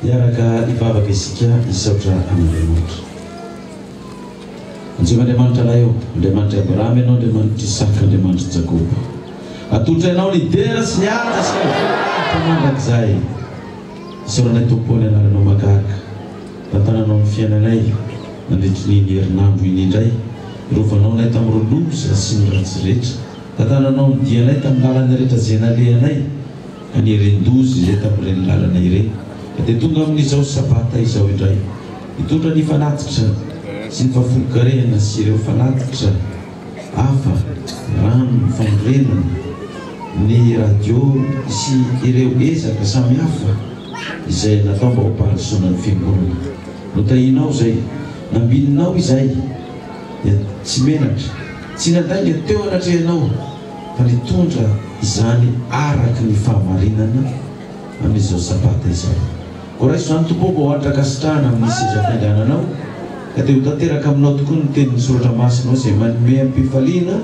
Iaraka ivavaka isika isaotra amin'Andriamanitra. Anjemandriamanitra lahy eo, Andriamanitra Abraham ianao, Andriamanitra Isaka, Andriamanitra Jakoba. Atolotra ianao ny dera sy ny alina sy ny mpamandrak'izay. Isaoranay tompo ny anaranao mahagaga. Tantananao ny fiainanay nandritry ny herinandro iny indray. Irovanao nay tamin'ny roloza sy ny ratsy rehetra. Tantananao ny dianay tamin'ny lalana rehetra izay nalehanay. Ka ny herendozy izay tamin'ireny lalana ireny. Dia tonga amin'izao sabata izao indray. Hitondra ny fanatitra sy ny fahafolokarehana sy ireo fanatitra hafa, rano, famorenana, ny radio sy ireo ezaka samy hafa izay natao mba ho mpandrosoana ny fiangonana. Notahinao izay, nambininao izay, dia tsy menatra, tsy nadainga teo anatrehanao, fa nitondra izany araky ny fahamarinana amin'izao sabata izao. Koa raiso izany tompo mba ho antra-kasitrahana amin'ny seza-fiangananao, ka dia ho tanteraka aminao tokoa ny tenin'ny soratra masina izay manome am-pifaliana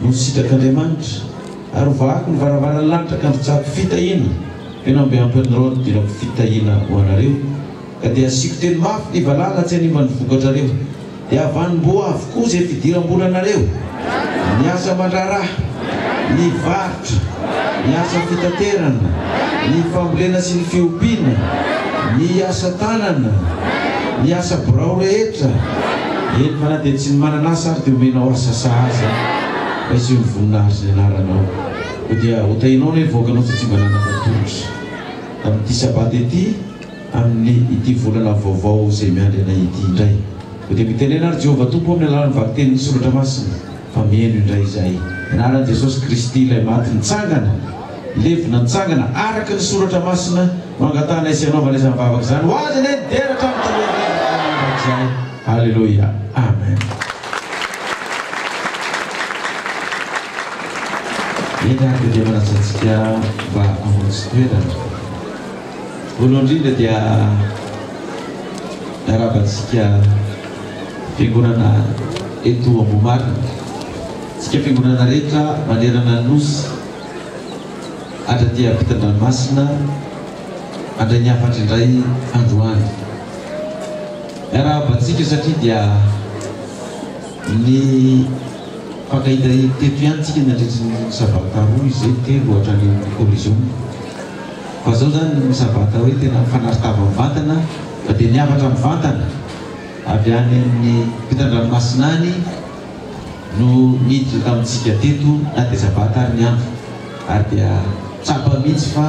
no sitrak'Andriamanitra. Ary vaako ny varavaran'ny lanitra ka nitsako fitahiana, ianao mbe ampianareo ny dinako fitahiana ho anareo. Ka dia asiako teny mafy ny valala tsy hanimba ny vokatrareo. Dia avanim-boa avokoa izay fidiram-bolanareo. Ny asa mandraraha, ny varotra, ny asa fitaterana, ny fambolena sy ny fiompiana, ny asa tanana, ny asa birao rehetra. Eny fa na dia tsy manana asa ary dia omenao asa sahaza fa isy ny voninahitra ny anaranao. Dia hotahinao ny voakanao sy tsy mba nanapa-tolotra amin'ity sabata ity, amin'ny ity volana vaovao izay miandry anay ity indray. Dia mitenena ary Jehovah Tompo amin'ny alalan'ny vaky-tenin'ny soratra masina fa mihaino indray izay. Anaran'i Jesosy Kristy ilay maty nitsangana, levina nitsangana araka ny soratra masina, mangatahana isy anaovana izany vavaka izany. Ho azy ny deratra amin'izay. Halleluia. Amen. Eny ary dia manatsantsika mba hamonjy toerana. Voalohany indrindra dia arabantsika fiangonana eto Ambohimarina. Tsika fiangonana rehetra manerana ny nosy hatraty ampitan-dranomasina mandray ny afatra indray androany. Arabantsika satria dia ny fakahita teto ihany tsika nandritry ny sabata roa izay telo hatrany collision. Fa zao zany ny sabata hoe tena fanaritava mivantana, fa dia niavatra mivantana avy any amin'ny ampitan-dranomasina any no niditra tamintsika teto na dia sabata ary ny andro. Ary dia tsapa mihitsy fa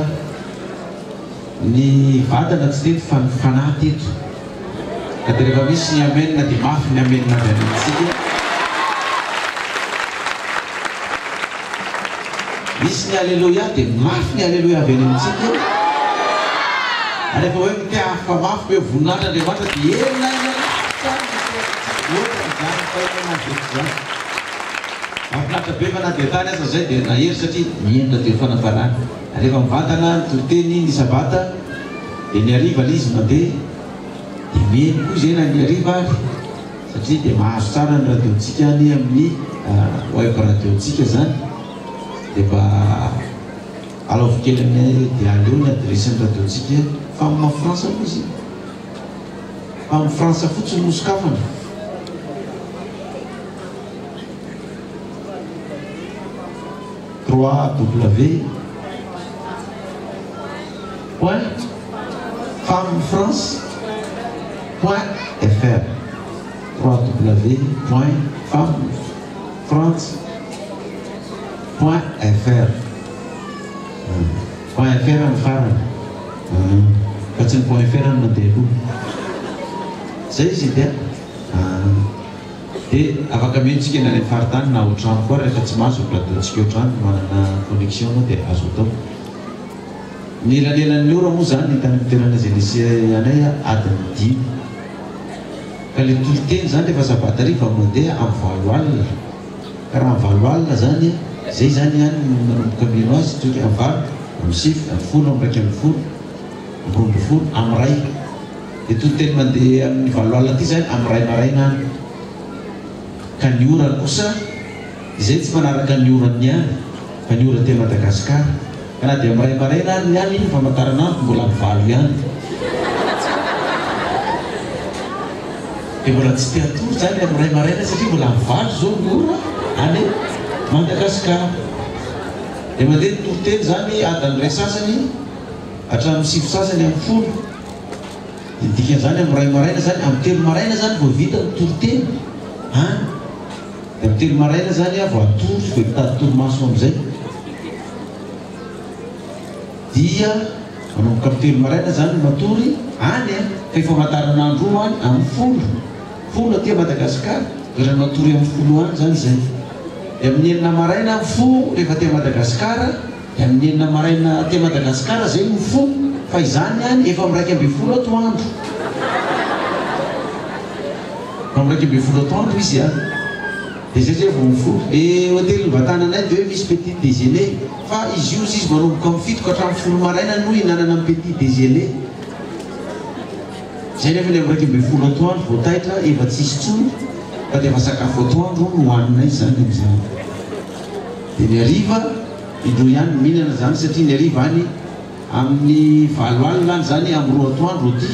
ny vatana tsy teto fa ny fanahy teto. Ka dia rehefa misy ny amenina dia mafy ny amenina avy any amintsika. Misy ny alleluia dia mafy ny alleluia avy any amintsika. Ary rehefa hoe mite hafa mafy hoe voninahitran'Andriamanitra dia herina mahafinaritra be fa na dia tany aza zay dia nahery satria miendra dia fanavarana. Rehefa mivantana toloteny ny sabata dia ny hariva ilay izy mandeha dia miheny koa izay na ny hariva ary satria dia mahazo tsara ny radiontsika ny amin'ny web radiontsika zany. Dia mba alaovy kely aminay dia aleo ny adresan'ny radiontsika fa amin'ny Frantsa moa izy, fa amin'ny Frantsa fotsiny no sokafana. www.femmefrance.fr www.femmefrance.fr .fr amin'ny farany fa tsy ny .fr ny mandeha aloha zay izy dia afaka mihintsika na any faritany na otrano koa rehefa tsy mahazo radiontsika otrano manana connexion anao dia azo atao. Ny elanelan'ny ora moa zany ny tany fitenana izay nisy anay adiny 5. Ka ilay toloteny zany rehefa sabata hariva mandeha amin'ny 7 alina. Ka raha amin'ny 7 alina zany zay zany ihany manomboka mino azy toky amin'ny 7, amin'ny 9, amin'ny 10, amin'ny 11, amin'ny 12, amin'ny 1. Dia toloteny mandeha amin'ny 7 alina ity zany amin'ny 1 maraina any. Ka ny ora kosa izay tsy manaraka ny oran'ny any fa ny ora te Madagasikara. Ka na dia amin'ny 1 maraina ary ny any famantaranandro mbola amin'ny 9 ihany. dia mbola tsy tia tory zany amin'ny ray maraina satria mbola mivaly zao ny ora any Madagasikara. Dia mandeha ny toriteny zany adiny ray sasany hatramin'ny 7 sasany amin'ny 10. Dia dikan'izany amin'ny ray maraina zany amin'ny 3 maraina zany vao vita ny toriteny. Dia amin'ny 3 maraina zany vao atory vao mitady torimaso amin'izay. Dia manomboka amin'ny 3 maraina zany matory any fa efa mataran'andro any amin'ny 10 aty Madagasikara. Raha matory amin'ny 10 any zany izay. Dia amin'ny 9 maraina amin'ny 10 rehefa aty Madagasikara. Dia amin'ny 9 maraina aty Madagasikara zay ny 10 fa izany any efa amin'ny 1:20 atoandro. Amin'ny 1:20 atoandro izy any. Dia zay zay vao mifono. Hôtely Vatananay dia hoe misy petit déjeuner fa izy io izy manomboka amin'ny 7 ka hatramin'ny 10 maraina no hinanana amin'ny petit déjeuner. Zay nefa ny amin'ny 1:20 atoandro vao taitra efa tsisy tsony fa dia efa sakafo atoandro no hohaninay zany amin'izany. Dia ny hariva indroa ihany mihinana zany satria ny hariva any amin'ny 9 alina zany amin'ny 2 atoandro aty.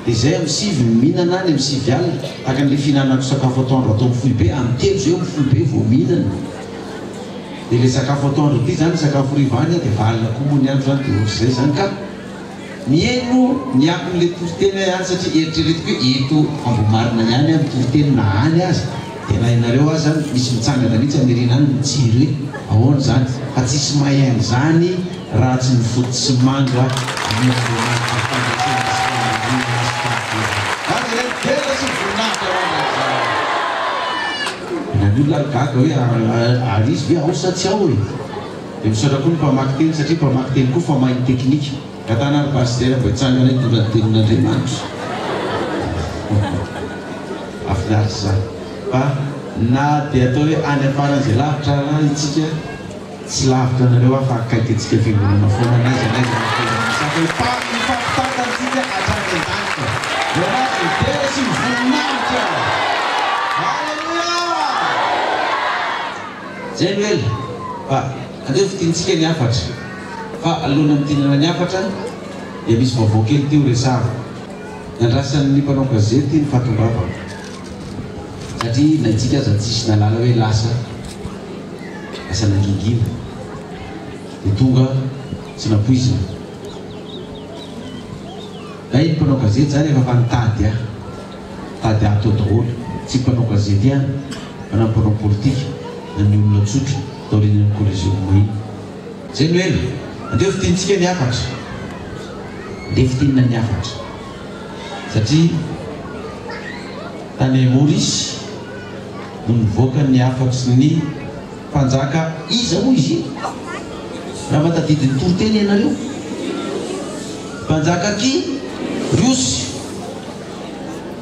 Dia zay amin'ny 7 mihinana any amin'ny 7 alina tahaka an'ilay fihinanako sakafo atoandro atao mifohy be amin'ny 3 zay mifohy be vao mihinana. Dia ilay sakafo atoandro aty zany sakafo hariva any dia valina koa moa ny andro zany dia ohatr'izay zany ka mihaino miakon'ilay toriteny any satria eritreretiko hoe eto Ambomarina ihany amin'ny toriteny na any azy. Dia na ianareo azy zany misy mitsangana mihitsy amin'ny rina any mitsiry hoe ahoana zany fa tsisy mahaino zany raha tsy mifoto sy manga olona gaga hoe ary izy hoe ao sa tsy ao e. Dia misaotra koa ny mpamaky teny satria mpamaky teny koa fa mahiny teknika. Katana ary pasitera mba hitsangana hitondra ny tenin'Andriamanitra. Afinaritra zany. Fa na dia atao hoe any afaran'izay lavitra itsika tsy lavitra anareo afa akaiky antsika fiangonana foana anaiza mifampitatantsika hatrany an-danitra. Dia idera sy mivoninahitra. Zay no ela fa andeo fitintsika ny afatra fa alohana mitinana ny afatra dia misy vaovao kely teo resava nandrasan'ny mpanao gazety ny fahatongavanako satria na itsika aza tsisy nalala hoe lasa nangingina dia tonga tsy napoizina. Na iny mpanao gazety zany efa nitady tady atao daholo tsy mpanao gazety ihany fa na mpanao politika na ny olona tsotra taorian'ny collégium iny. Zay no ela andeo fitintsika ny afatra ndeha fitinina ny afatra satria tany Maurice no nivoaka ny afatry ny mpanjaka iza moa izy raha matadidiny toriteny ianareo mpanjaka ky Riosy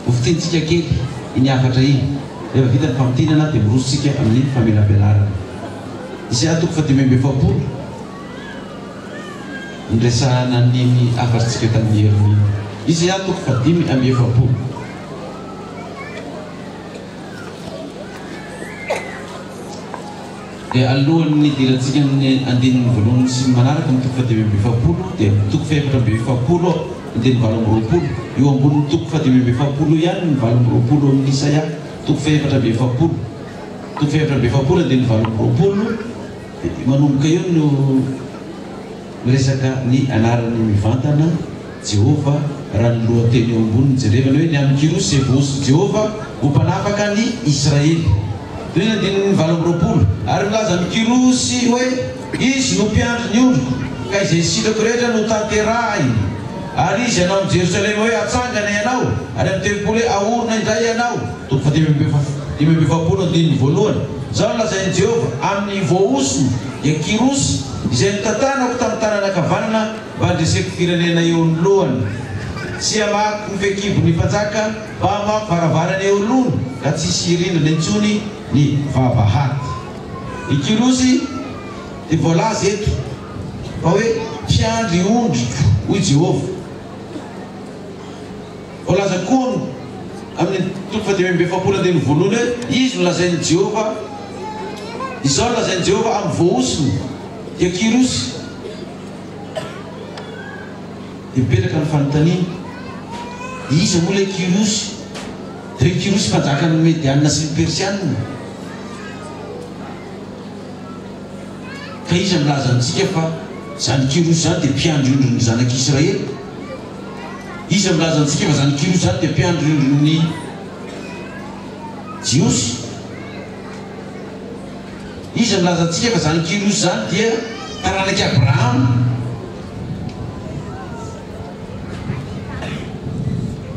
ho fitintsika kely iny afatra iny. Rehefa vita ny fampitinana dia mirositsika amin'ny famelabelarana. Izy atoko fa 5:20 nresahana niny afatritsika tamin'ny herinina. Izy atoko fa 5:20. Dia alohan'ny dirantsika ny andininy voalohany sy manaraka mitoko fa 5:20 dia mitoko fa 4:20 andininy 20:20 eo ambony mitoko fa 5:20 ihany ny 20:20 amin'ny Isaia. Toko fa 4:20 andininy 20:20 manomboka eo no miresaka ny anaran'ny mivantana Jehova raha ny lohateny eo ambony jerevana hoe ny amin'ny Kirosy izay voaosy Jehova ho mpanafaka ny Israely. Toy ny andininy 20:20 ary milaza ny Kirosy hoe izy no mpiandry ny ondriko ka izay sitrako rehetra no tanterahiny. Ary izy ianao amin'ny Jerosalema hoe atsangana ianao ary amin'ny tempolo hoe ahorona indray ianao. Toko fa 5:20 andininy voalohany. Zao lazain'i Jehova amin'ny voaosiny dia Kirosy izay nitantanako tamin'ny tanàna ankavanana mba handreseko firenena eo ny lohany. Tsy hamaky ny fehikibo ny mpanjaka mba hamaky varavarana eo lohany ka tsisy rindrina intsony ny vavahaty. I Kirosy dia voalaza eto fa hoe mpiandry ondriko hoy Jehova. Voalaza koa amin'ny toko fa 5:20 andininy voalohany hoe izy no lazain'i Jehova. Izao lazain'i Jehova amin'ny voaosiny dia Kirosy. Dia mipetraka ny fanontaniana iza moa ilay Kirosy dia Kirosy mpanjaka ny Medianina sy ny Persianina. Ka izy milaza antsika fa zany Kirosy zany dia mpiandrindron'ny zanak'Israely. Izy milaza antsika fa zany Kirosy zany dia mpiandrindron'ny Jiosy. Izy milaza antsika fa zany Kirosy zany dia taranaky Abrahama.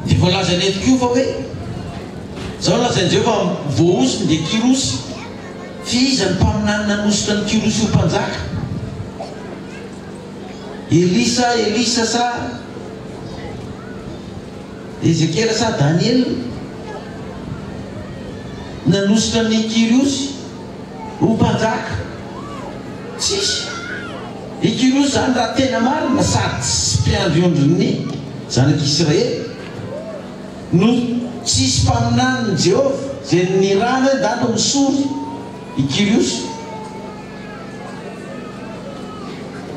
Dia voalaza ny eto koa fa hoe zao lazain'izay fa voaosiny dia Kirosy. Fiza ny mpaminany nanositra ny Kirosy ho mpanjaka? Elisa sa Ezekela sa Daniel nanositra ny Kirosy ho mpanjaka? Tsisy. I Kirosy zany raha tena marina sady tsy mpiandriondrony zanak'Israely no tsisy mpaminany Jehova zay nirana hoe dano misory i Kirosy.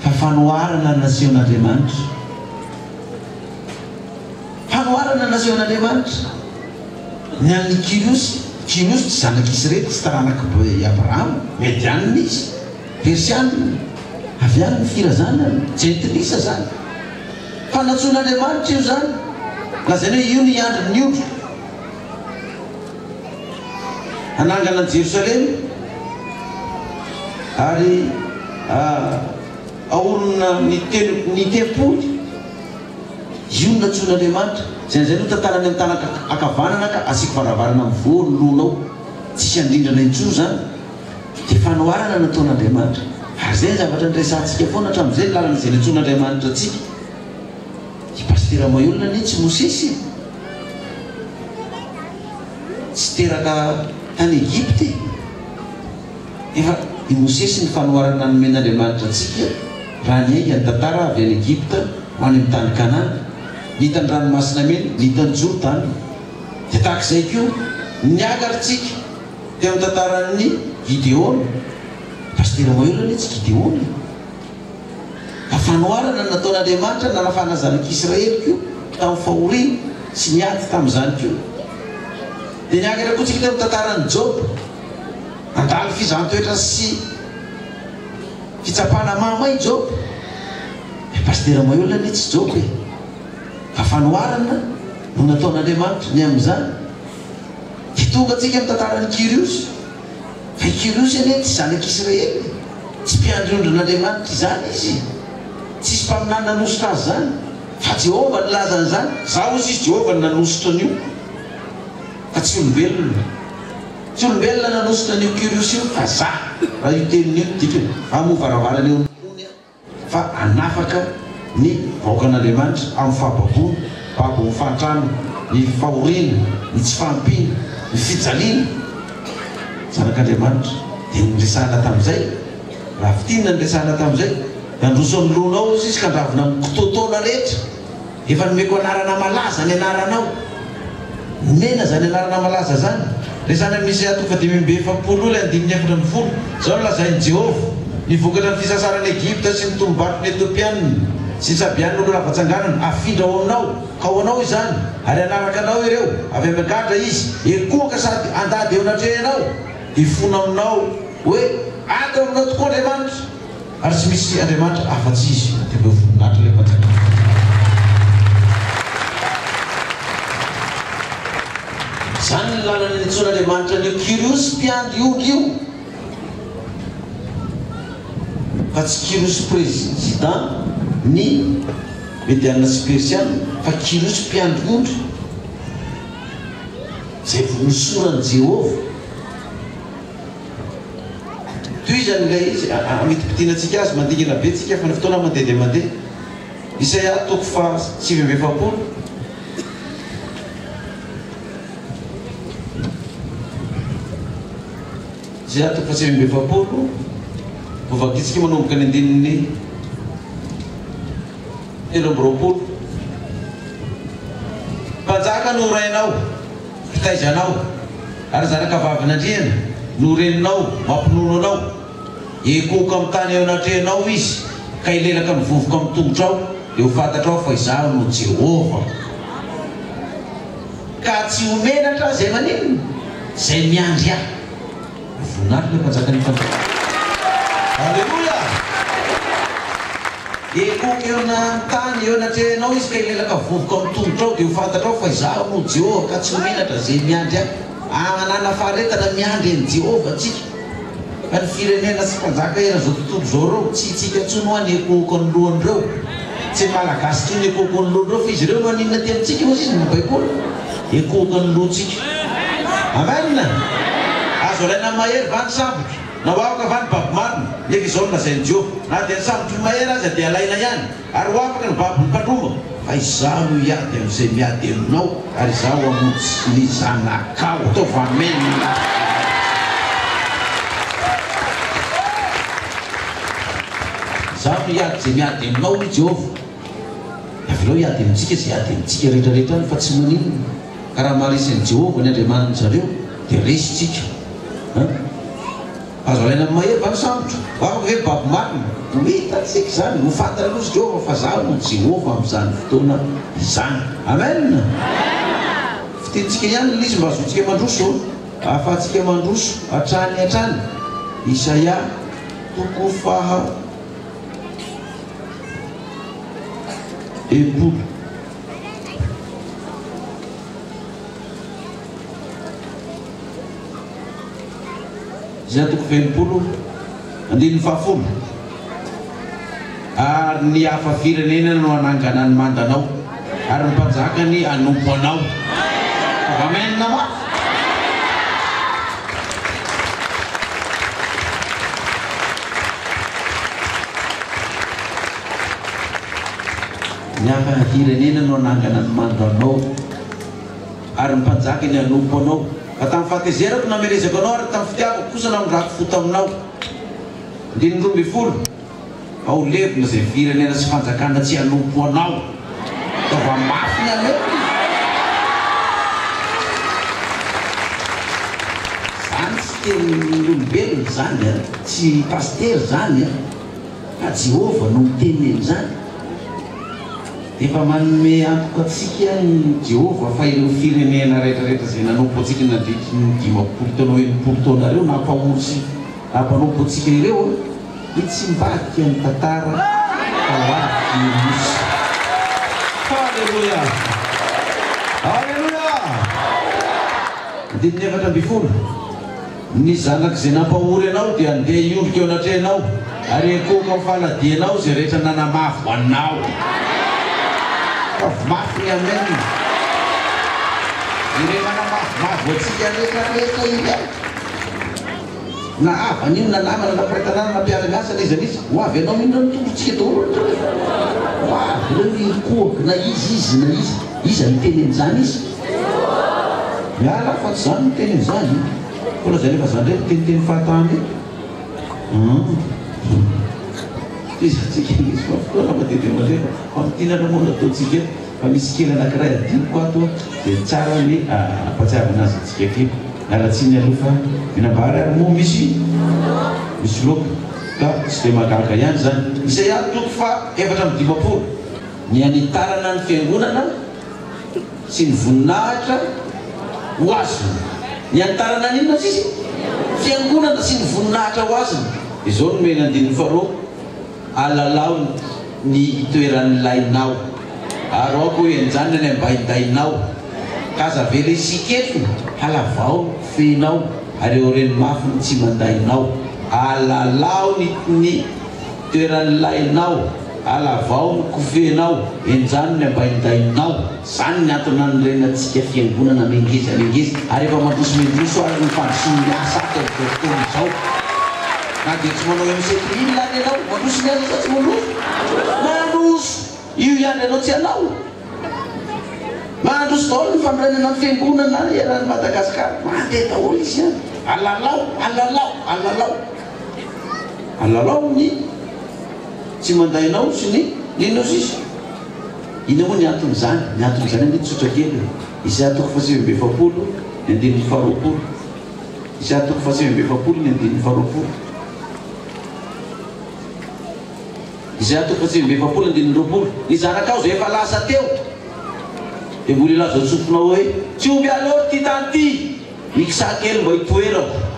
Fa fanoharana ny nasion'Andriamanitra. Fanoharana ny nasion'Andriamanitra ny an'ny Kirosy. Kirosy tsy zanak'Israely, tsy taranaky Abrahama, Medianina izy, Persianina, avy any ny firazanany, Jentilisa zany. Fanatsoan'Andriamanitra io zany. Lazainy hoe io ny andron'ny ondro. Hanangana ny Jerosalema ary ahorona ny tempoly. Io ny natsoan'Andriamanitra. Zay no tantarany amin'ny tany ankavanana ka asika varavarana amin'ny voany lonao. Tsisy andrindrana intsony zany. Dia fanoharana nataon'Andriamanitra. Ary zay ny zavatra nyresantsika foana hatramin'izay ny lalana izay natsoan'Andriamanitra antsika. I pastera Maolona ny tsy Mosesy. Tsy teraka tany Egypte. Efa i Mosesy ny fanoharana nomen'Andriamanitra antsika raha ny aingany tantara avy any Egypte ho any amin'ny tany Kanana. Nitany ranomasina mena, nitany Jordany. Dia tahak'izay koa niakaritsika teo amin'ny tantaran'ny Gideona. Pastera Maolona ny tsy Gideona. Fa fanoharana nataon'Andriamanitra nanafana zanak'Israely koa tamin'ny fahoriana sy niady tamin'izany koa. Dia niakatra koa tsika teo amin'ny tantaran'ny Job. Andalo fizaham-toetra sy fitsapana mamay Job. Pastera Maolona ny tsy Job e. Fa fanoharana no nataon'Andriamanitra ny amin'izany. Dia tonga tsika amin'ny tantaran'ny Kirosy. Fa Kirosy anie tsy zanak'Israely, tsy mpiandrindron'Andriamanitra izany izy. Tsisy mpaminany nanositra azy zany. Fa Jehova ny lazany zany. Zaho izy Jehova ny nanositra an'io. Fa tsy olombelona. Tsy olombelona nanositra an'io Kirosy io fa za. Raha io tenin'io dika amo varavarana eo fa anafaka ny vahoakan'Andriamanitra amin'ny fahababoana, babo ny fantrano, ny fahoriana, ny tsy fampina, ny fijaliana. Zanak'Andriamanitra. Dia niresahana tamin'izay. Raha fitinina niresahana tamin'izay. Androso ny lonao izy ka andravina amin'ny kitotoana rehetra. Efa nomeko anarana malaza ny anaranao. Mena zany anarana malaza zany. Resahana misy atofa 570 ilay 540. Zao lazain'i Jehova nivokatra ny fisasarany Egypte sy ny tombobatrony Etiopianina sy ny sabian'olo lavatsanganana afindra ao aminao ka ao anao izany ary anaraka anao ireo avy amin'gadra izy ekoka sady andady eo anatrehanao ifona aminao hoe ato aminao tokoa Andriamanitra ary tsy misy Andriamanitra afa-tsy izy dia mbe voninahitra ilay mpanjaka. Zany ny lalana ny antsoan'Andriamanitra ny Kirosy mpiandry ondry io. Fa tsy Kirosy président ny Medianina sy Persianina fa Kirosy mpiandry ondry. Zay vonosorany Jehova. Toy izany ilay izy amiti-pitianantsika azy mandingana be tsika fa ny fotoana mandeha dia mandeha. Isaia 7:7. Isaia 7:7. Vovakitsika manomboka ny andininy 7:20. Mpanjaka no rainao, fitaizanao, ary zanakavavin'Andriana no reninao, mampinono anao. Ekoka amin'ny tany eo anatrehanao izy, ka ilelaka mivovoka amin'ny tongotrao, dia ho fantatrao fa izaho no Jehova. ka tsy homenatra zay maninona zay miandry ahy voninahitra le mpanjakany fanjaka alleluia ekoko eo na tany eo natrehanao izy ka ilelaka vovoka amin'ny tongotra ao dia ho fantatrao fa izaho no Jehova ka tsy homenatra zay miandry ahy anana faharetana miandry any Jehova tsika ka ny firenena sy mpanjaka era zao tontolo zao reo tsy tsika ntsony ho any ekoko ny lohan'ireo tsy malagasy tsony ekoko ny lohan'ireo fa izy ireo no aninona ty amintsika moa izy ny baiboly ekoko ny lohantsika amen azo alaina mahery vany sambotra na hoafaka vany babimarina eky izao nolazainy Jehova na dia ny sambotry mahery aza dia alaina ihany ary hoafaka ny baby mpandromba fa izaho no hiady amin'izay miady aminao ary izaho amontsy ny zanakao ataova amen izaho no hiady zay miady aminao i Jehova avilao hiady amintsika zay hiady amintsika rehetrarehetra any fa tsy maninona ka raha mahalisin'ny Jehova ny andriamaniny zareo dia resitsika azo alaina amin'ny mahery vany sambotra hoafaka ve baby marina ho hitatsika zany ho fantana aloha sy Jehova fa zaho no Jehova amin'izany fotoana izany amen fitentsika ihany izy mba azotsika mandroso ahafahantsika mandroso hatrany hatrany Isaia toko faha epolo Isaia toko fenipolo andininy fahafolo ary ny hafa firenena no anangana ny mandanao ary ny mpanjakany anompo anao amen nama ny hafa firenena no anangana ny mandanao ary ny mpanjakany anompo anao ka tamin'ny fahatezerako namelezako anao ary tamin'ny fitiavako kosa namindrako foto aminao andininy roa amby folo ao levina zay firenena sy fanjakana tsy anompo anao ataova mafy ny ame zany tsy tenin'olombelona zany tsy paster zany fa Jehova no miteneny zany efa manome antoka atsika Jehova fa ireo firenena rehetrarehetra zay nanompo atsika nandritry ny 50 taona 80 taona reo na mpamory sy nampanompo atsika ireo tsy mbadika ny tantara fa hoavy ny mosy halleluia halleluia andininy efatra amby folo ny zanaky zay nampahory anao dia andeha iondrika eo anatrehanao ary ekoko amin'ny fahaladianao zay rehetra nanamafy anao mafy ny amen ire manamafy atsika rehetrarehetra iny na avan'ino na namana na pretanana na mpiaragasa na izy an'izy ho avy anao mihina ny tombotsika daholo ho avy reo ikoaka na izy na izy miteny an'izany izy miala fa tsy zany miteny an'izany koa zany efa zany ndray miteniteny fahatany izy atsika izy fa fotoana matety malefa fampitinana moana ataotsika fa misy kely anankiray adiniko ato dia tsara ny ampatsiavana azy atsika kely aratsiny aloha fa minambary ary moa misy loka ka tsy dia mahagaga ihany zany Isaia toko fa efatra amby 50 ny anitarana ny fiangonana sy ny voninahitra ho azony ny anitarana n'inona izy fiangonana sy ny voninahitra ho azony izao no mena andininy faharoa alalao ny toeran'ny lainao ary aoko hoe enjanona ny ambaindainao kaza vela isiketo halavao fenao ary eo reny mafy ny tsy mandainao alalao ny toeran'ny lainao alavao ny kofenao enjanona ny ambaindainao zany ny antony nanorenatsika fiangonana mengezy ary efa mandroso mendroso ary ny fandroso'ny asa ato amin'ny tontolo izao na dia tsy manao MCPI lany ianao mandroso ny asa sa tsy mandroso io ihany ianao tsy anao mandroso daholo ny fanorenana ny fiangonana iarany Madagasikara mandeha daholo izy ihany alalao ny tsy mandainao sy ny ninao sisy ina moa ny antony zany amin'ny tsotra kely Isaia toko faha 7 ny andininy faharoapolo Isaia toko faha 7 ny andininy faharoapolo Isaia toko faha 7 ny andininy roapolo ny zanakao zay efa lasa teo dia mbola ilaza tsofinao hoe tsy omby aloha ty tany ty mikisa kely mba hitoerako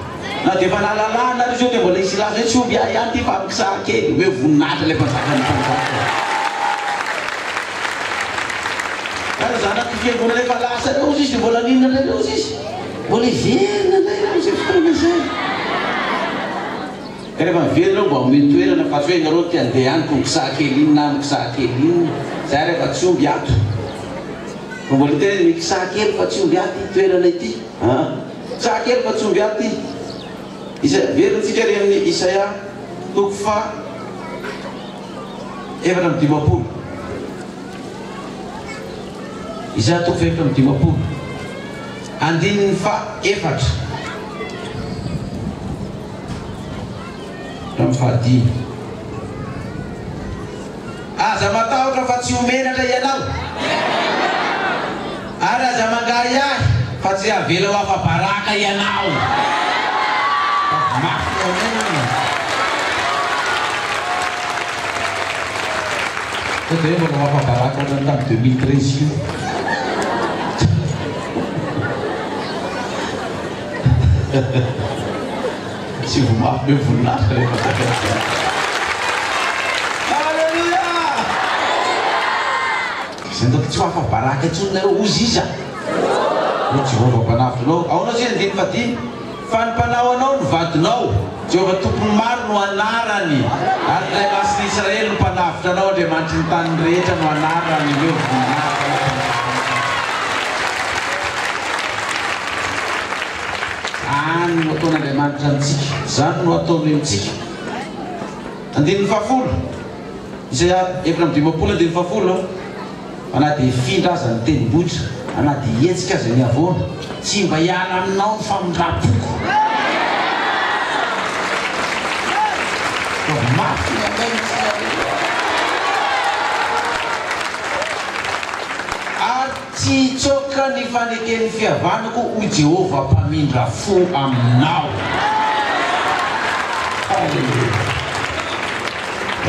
na dia efa nahalalana ry zao dia mbola hisy laza hoe tsy omby ahy ihany ty fa mikisa kely hoe voninahitra ilay mpanjaka ny mpanjaka kana zanaky fiangonana rehefa lasa reo izy dia mbola ninona reo izy mbola hiverina reo izy fotoana izay ka rehefa miverina reo mba omeny toerana fa tsy hoe nareo ty andeha any ko mikisa kely iny na mikisa kely iny zay rehefa tsy omby ato fa mbola tena mikisa kely fa tsy omby aty toerana ity mikisa kely fa tsy omby aty veritsika ry amin'ny Isaia toko fa 7:20 Isaia toko fa 7:20 andininy fa 4 5 aza matahotra fa tsy omenatra ianao ary aza mangary ahy fa tsy avela ho afa-baraka ianao mafy omenana dia hoe mbola ho afa-baraka ohatrany tamin'ny 2013 io tsy vomafy hoe voninahitra rehefa halleluia zay ndako tsy ho afa-baraka intsony nareo ozy iza hoe Jehovah mpanafitranao aonao zay andiny fa dimy fa ny mpanao anao ny vadinao Jehovah tompony maro no anarany ary ilay masina Israely no mpanafitra anao Andriamanitry ny tany rehetra no anarany hoe voninahitra any no ataon'Andriamanitra antsika zany no ataony amintsika andininy 10 Isaia 7:20 andininy 10 anaty efindra aza ny tenibotra anaty hetsika aza ny avoana tsy mba hiala aminao ny famindram-poko mafy ary tsy tsoka ny faneken'ny fihavanako ho Jehovah mpamindra fo aminao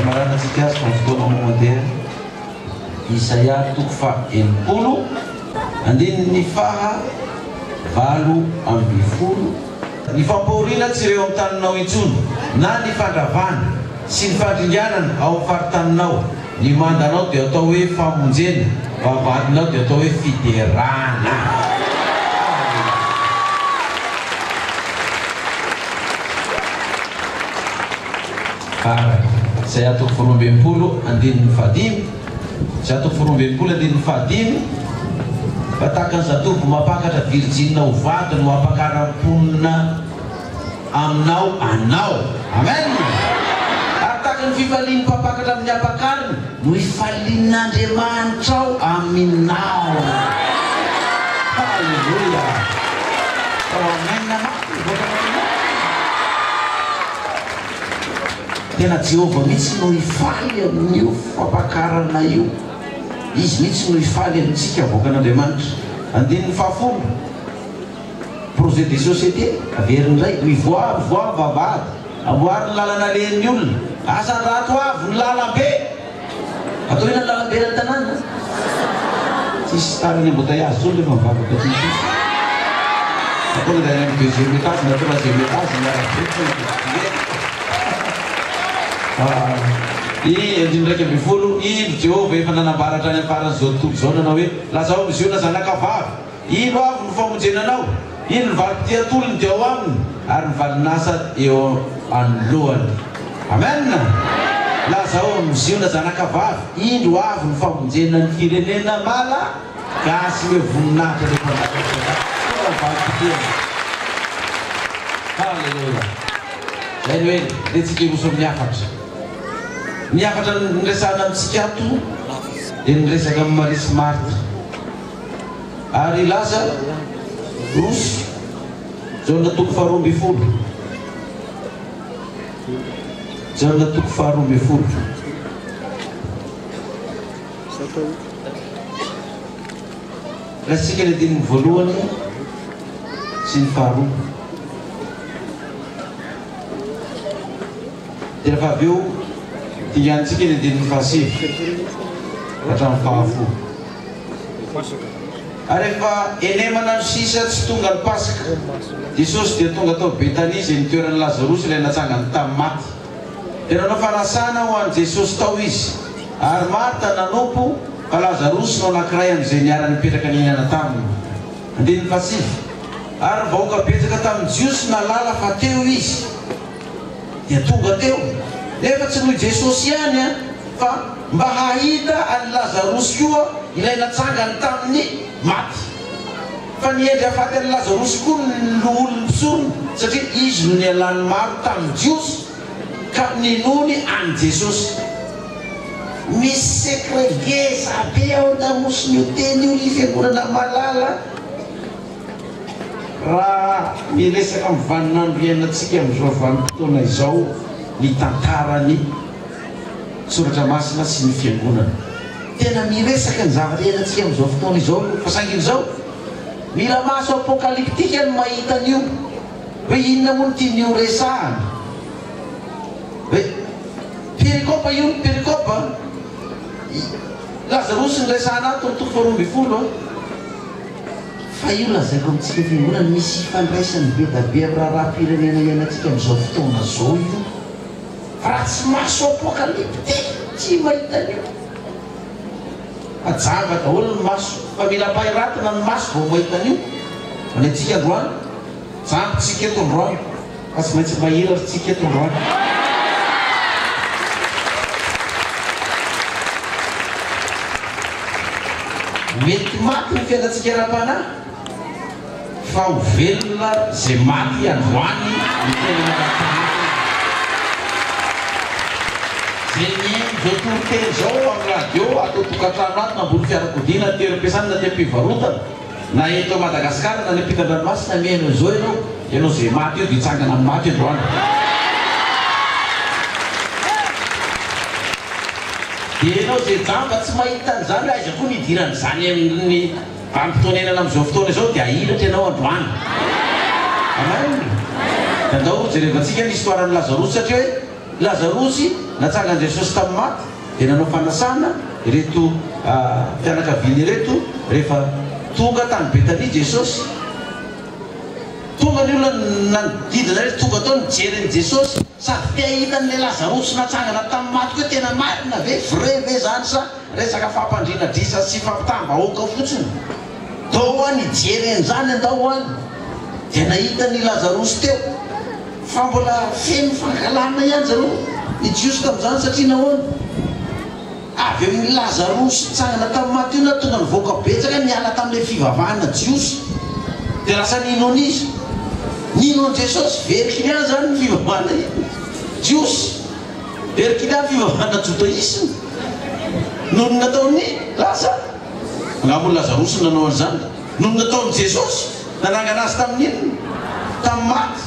marana antsika azy fa ny fotoana mandeha Isaia toko fa 80 andininy faha 8:20 ny fampahoriana tsy ireo amin'ny taninao intsony na ny fandravana sy ny fandringanana ao amin'ny faritaninao ny mandanao dia atao hoe famonjena vavadinao dia atao hoe fiderana Isaia toko fa 12 andininy 15 Isaia toko fa 12 andininy 15 fa tahaka ny zatovo mampakatra virjina ho vadiny no ampakaram-ponina aminao anao amen ary tahaka ny fifaliany mpampakatra amin'ny ampakariny no ifalian'Andriamanitra ao aminao halleluia amen tena Jehovah mihitsy no ifaly amin'io fampakarana io izy mihitsy no ifaly amintsika avoakan'Andriamanitra andininy 10 projet de société averin'indray mivoavo vavady amboary ny lalana lehan'ny olona asany rato avy ny lalambe atao hoe na lalambe ny tanàna tsisy tariny embouteillage zao lefa mivavaka tsy tsisy atao ny amin'ny deuxième étage na troisième étage andindraiky ambin'ny 10 ino Jehovah efa nanambaratra any amin'ny farany zao tontolo zao nanao hoe lazao miziona zanakavavy ino avy no famonjenanao ino ny valim-pitia-tolony dia ao aminy ary ny valinasa eo anoloany amen lazao miziona zanakavavy ino avy no famonjenan'ny firenena malagasy hoe voninahitra rehefa valim-pitia halleluia zay ny hoe letsika iroso miafatra miafatra nyresahana amintsika ato dia nyresaka amin'ny Marisy Marta ary laza roso jaona toko fa 12 jaona toko fa 12 rasitsika ny andininy voalohany sy ny faharoa dia rehefa avy eo diantsika ny andininy fahasivy hatramin'ny fahafolo Ary rehefa enemana ny sisa tsy tonga ny Pasika, Jesosy dia tonga tao Betania izay ny toeran'ny Lazarosy ilay natsangany tamin'ny maty. Dia nanao fanasana ho an'i Jesosy tao izy. Ary Marta nanompo fa Lazarosy no anankiray amin'izay niara nipetraka nihinana taminy. Andininy fasivy. Ary vahoaka betsaka tamin'ny Jiosy nalala fa teo izy. Dia tonga teo. Nefa tsy noho Jesosy ihany fa mba hahita any Lazarosy koa ilay natsangany tamin'ny maty. Fa niendry hafaty any Lazarosy koa ny olona mpisorony satria izy no nialany maro tamin'ny Jiosy ka ninony any Jesosy. Misy secret geza be ao namosiny io teny io ny fiangonana malala. Raha miresaka amin'ny vaninandro iainantsika amin'izao vanim-potoana izao ny tantarany Soratra Masina sy ny fiangonana. Tena miresaka ny zavatra iainantsika amin'izao fotoana izao fa saingy izao mila maso apokaliptika ny mahita an'io hoe inona moa no tian'io resahana. Hoe perikopa io ny perikopa Lazarosy ny resahana ato ny toko faharoa ambin'ny folo fa io lazaiko amintsika fiangonana misy fandraisany be da be amin'ny raharaha-pirenena iainantsika amin'izao fotoana zao io. Fa raha tsy maso apokaliptika tsy mahita an'io ajava daholo ny maso fa mila mpahiratina ny maso vao mahita an'io. Any antsika androany jambontsika eto androany fa tsy maintsy mahiratsika eto androany. Mety maty ny fiainantsika ara-panahy fa ho velona izay maty androany ny fiainana ara-panahy. Zay mihaino zao tontolo zao amin'ny radio atao tokantrano ato na ambony fiarakodia na toeram-piasana na team-pivarotana na eto Madagasikara na ny ampitan-dranomasina mihaino zao ianao zay maty io dia hitsangana amin'ny maty androany. Dia ianao zay jamba tsy mahita an'izany aiza koa nidiran'izany amin'ny vanim-potoanenana amin'izao fotoana izao dia ahilatra ianao androany. Amen. Tandao jerevantsika ny histoiran'ny Lazarosy satria hoe Lazarosy natsangany Jesosy tamin'ny maty dia nanao fanasana ireto fianakaviany ireto rehefa tonga tany Betania Jesosy. Tonga ny olona nanodidina rehetra tonga tao nijeren'i Jesosy sady te ahitan'ilay Lazarosy natsangana tamin'ny maty koa tena marina ve vrai ve zany sa resaka fampandriana drisa sy fampitam-bahoaka fotsiny. Tao any ijeren'izany andao any dia nahitany Lazarosy teo fa mbola feno fankalana ihany zareo ny Jiosy tamin'izany satria nahoana avy amin'ny Lazarosy tsangana tamin'ny maty io na tonga nivoaka betsaka niala tamin'ilay fivavahana Jiosy dia lasa nino an'izy nino an Jesosy very kilian zany ny fivavahana Jiosy very kilian fivavahana Jotaisina noho ny nataony lasa angambony Lazarosy nanao an'izany noho ny nataony Jesosy nanangana azy tamin'inona tamin'ny maty.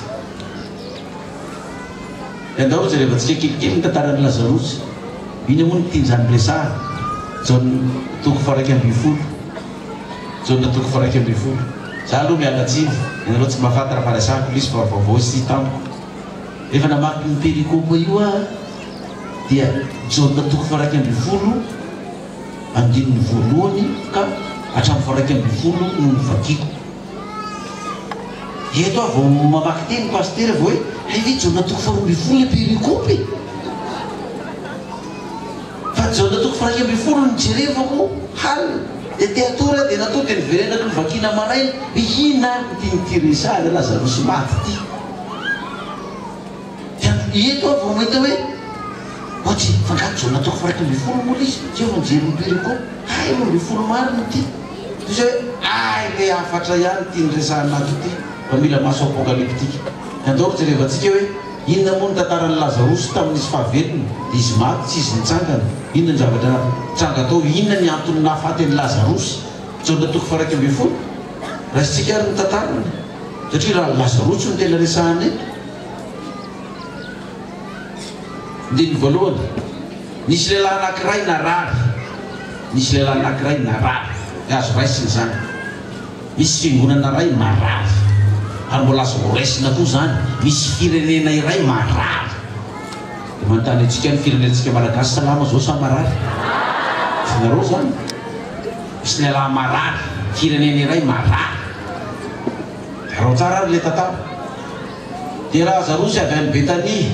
Andao zay rehevantsika kelikely ny tantaran'ny Lazarosy iny moa ny tian'izany resahana jaona toko faraiky ambin'ny folo jaona toko faraiky ambin'ny folo. Za aloha mialatsiny ianareo tsy mahafantatra fa resahako lisy fa vaovao sy tamiko. Rehefa namaky ny perikopa io dia jaona toko faraiky ambin'ny folo andininy voalohany ka hatramin'ny faraiky ambin'ny folo no nivakiko. Eto vao mamaky teny paster vao hoe levi jaona toko faharoa ambin'ny folo le perikopy fa jaona toko faraiky ambin'ny folo nijerevako halina dia teatora dia natao dia niverenako ny vakina maraina ihina tianyty resahana Lazarosy maty ty. Eto vao mahita hoe ohatry fangato jaona toko faraiky ambin'ny folo moa izy tsy eo nijery ny perikopy ay roa ambin'ny folo marina ty izy hoe ay le afatra ihany tiany resahana ato ty fa mila maso apokaliptika. Andao jerevantsika hoe inona moa ny tantaran'ny Lazarosy tamin'izy fahavelony dia izy maty tsy izy nitsangana. Inona ny zavatra tranga tao inona ny antony nahafaty an'i Lazarosy jaona toko faraiky ambin'ny folo raisitsika ary ny tantarany satria raha Lazarosy no tena resahana eto. Ndiny voalohany nisy lehilahy anankiray narary nisy lehilahy anankiray narary azo raisiny zany misy fiangonana ray marary ary mbola azo horaisina koa zany misy firenena iray marary. Dia manontany antsika ny firenentsika malagasy salama zao sa marary? Nareo zany misy lehilahy marary firenena iray marary rao tsara ary le tantara dia Lazarosy avy any Betania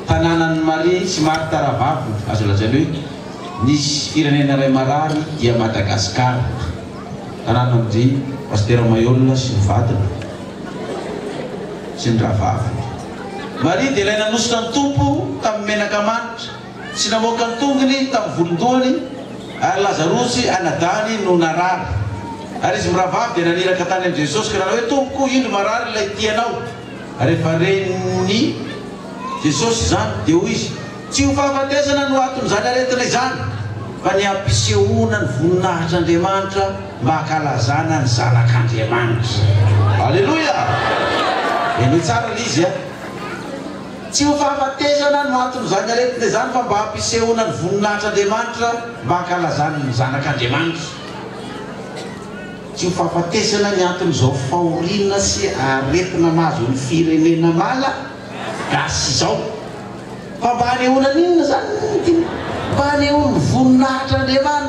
tanànan'ny Maria sy Marta rahavavy azo lazaina hoe nisy firenena iray marary dia Madagasikara tanànan'izay Pasteur Mayolina sy ny vadiny sy ny rahavavy Maria dia ilay nanosika ny tompo tamin'ny menaka manitra sy namoaka ny tongony tamin'ny volondohany ary Lazarosy anadany no narary ary izy mirahavavy dia naniraka tany amin'i Jesosy ka nanao hoe tompoko indro marary ilay tianao rehefa reniny Jesosy izany dia hoy izy tsy ho fahafatesana no aton'izany aretina izany fa ny ampisehoana ny voninahitr'Andriamanitra mba hankalazana ny zanak'Andriamanitra. Alleluia! Eny tsara izy tsy ho fahafatesana no aton'izany aretina izany fa mba hampisehoana ny voninahitr'Andriamanitra mba hankalazana ny zanak'Andriamanitra. Tsy ho fahafatesana ny aton'izao fahoriana sy aretina mahazo ny firenena mala gasy izao fa mba hanehoana n'inona zany mba hanehoana ny voninahitr'Andriamanitra